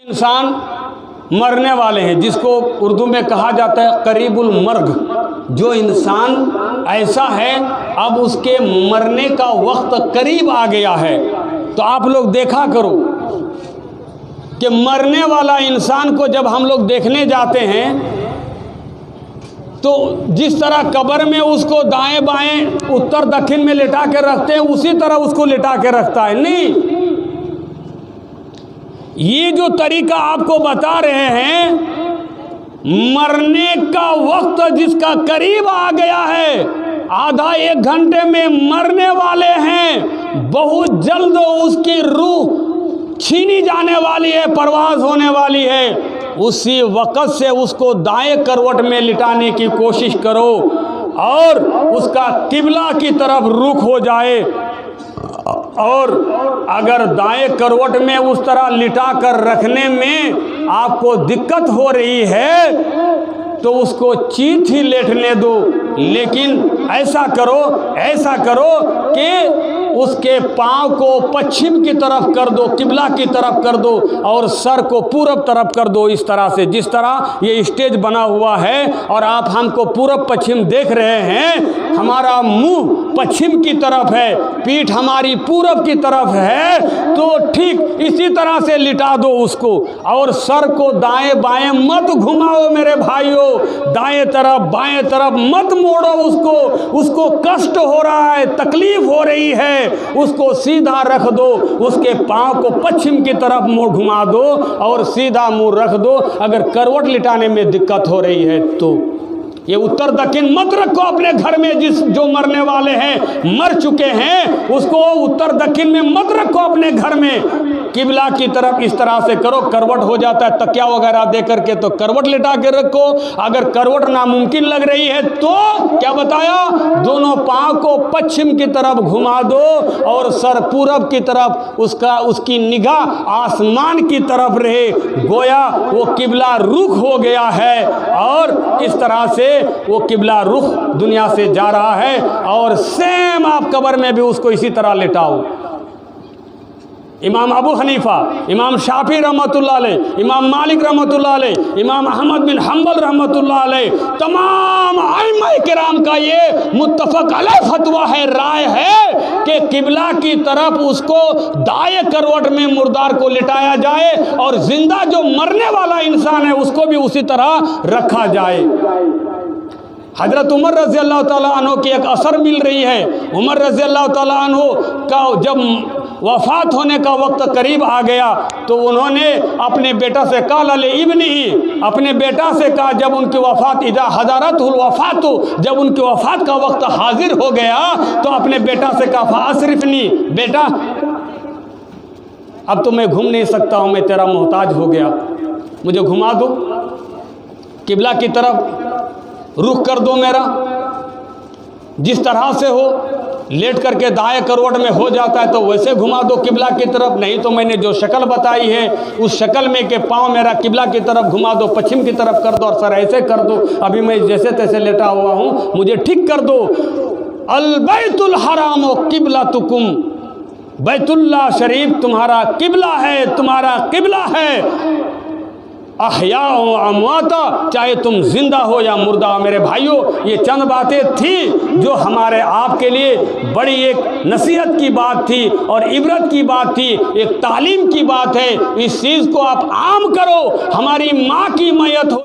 इंसान मरने वाले हैं, जिसको उर्दू में कहा जाता है करीबुल मर्ग। जो इंसान ऐसा है अब उसके मरने का वक्त करीब आ गया है। तो आप लोग देखा करो कि मरने वाला इंसान को जब हम लोग देखने जाते हैं तो जिस तरह कब्र में उसको दाएं बाएं उत्तर दक्षिण में लिटा के रखते हैं, उसी तरह उसको लिटा के रखता है। नहीं, ये जो तरीका आपको बता रहे हैं, मरने का वक्त जिसका करीब आ गया है, आधा एक घंटे में मरने वाले हैं, बहुत जल्द उसकी रूह छीनी जाने वाली है, परवाज होने वाली है, उसी वक़्त से उसको दाएं करवट में लिटाने की कोशिश करो और उसका किबला की तरफ रुख हो जाए। और अगर दाएं करवट में उस तरह लिटा कर रखने में आपको दिक्कत हो रही है तो उसको चीत ही लेटने दो, लेकिन ऐसा करो कि उसके पाँव को पश्चिम की तरफ कर दो, किबला की तरफ कर दो और सर को पूरब तरफ कर दो। इस तरह से, जिस तरह ये स्टेज बना हुआ है और आप हमको पूरब पश्चिम देख रहे हैं, हमारा मुंह पश्चिम की तरफ है, पीठ हमारी पूरब की तरफ है, तो ठीक इसी तरह से लिटा दो उसको और सर को दाएं बाएं मत घुमाओ मेरे भाइयों, दाएं तरफ बाएं तरफ मत मोड़ो उसको कष्ट हो रहा है, तकलीफ हो रही है, उसको सीधा रख दो, उसके पांव को पश्चिम की तरफ मुंह घुमा दो और सीधा मुंह रख दो। अगर करवट लिटाने में दिक्कत हो रही है तो ये उत्तर दक्षिण मत रखो अपने घर में। जो मरने वाले हैं, मर चुके हैं, उसको उत्तर दक्षिण में मत रखो अपने घर में, किबला की तरफ इस तरह से करो। करवट हो जाता है तकिया वगैरह दे करके तो करवट लिटा के रखो। अगर करवट नामुमकिन लग रही है तो क्या बताया, दोनों पांव को पश्चिम की तरफ घुमा दो और सर पूरब की तरफ, उसकी निगाह आसमान की तरफ रहे, गोया वो किबला रुख हो गया है और इस तरह से वो किबला रुख दुनिया से जा रहा है। और सेम आप कब्र में भी उसको इसी तरह लिटाओ। इमाम अबू हनीफा, इमाम शाफी रहमतुल्लाह अलैह, इमाम मालिक रहमतुल्लाह अलैह, इमाम अहमद बिन हम्बल रहमतुल्लाह अलैह, तमाम आइम्मा किराम का ये मुत्तफक अलैह फतवा है, राय है कि किबला की तरफ उसको दाएं करवट में मुर्दार को लिटाया जाए और जिंदा जो मरने वाला इंसान है उसको भी उसी तरह रखा जाए। हजरत उमर रज़ी अल्लाह ताला अन्हु की एक असर मिल रही है। उमर रज़ी अल्लाह ताला अन्हु का जब वफ़ात होने का वक्त करीब आ गया तो उन्होंने अपने बेटा से कहा इब्नी, अपने बेटा से कहा जब उनकी वफ़ात इज़ा हज़रतुल वफ़ात, जब उनकी वफ़ात का वक्त हाजिर हो गया तो अपने बेटा से कहा फ़अस्रिफ़नी, बेटा अब तो मैं घूम नहीं सकता हूँ, मैं तेरा मोहताज हो गया, मुझे घुमा दो, किबला की तरफ रुख कर दो मेरा। जिस तरह से हो लेट करके दाएं करवट में हो जाता है तो वैसे घुमा दो किबला की तरफ, नहीं तो मैंने जो शक्ल बताई है उस शक्ल में के पाँव मेरा किबला की तरफ घुमा दो, पश्चिम की तरफ कर दो और सर ऐसे कर दो, अभी मैं जैसे तैसे लेटा हुआ हूँ, मुझे ठीक कर दो। अल बैतुल हराम किबलतुकुम, बैतुल्लाह शरीफ तुम्हारा किबला है, तुम्हारा किबला है। अहया हो अमवाता, चाहे तुम जिंदा हो या मुर्दा हो। मेरे भाइयों, ये चंद बातें थी जो हमारे आपके लिए बड़ी एक नसीहत की बात थी और इबरत की बात थी, एक तालीम की बात है। इस चीज़ को आप आम करो। हमारी माँ की मैयत हो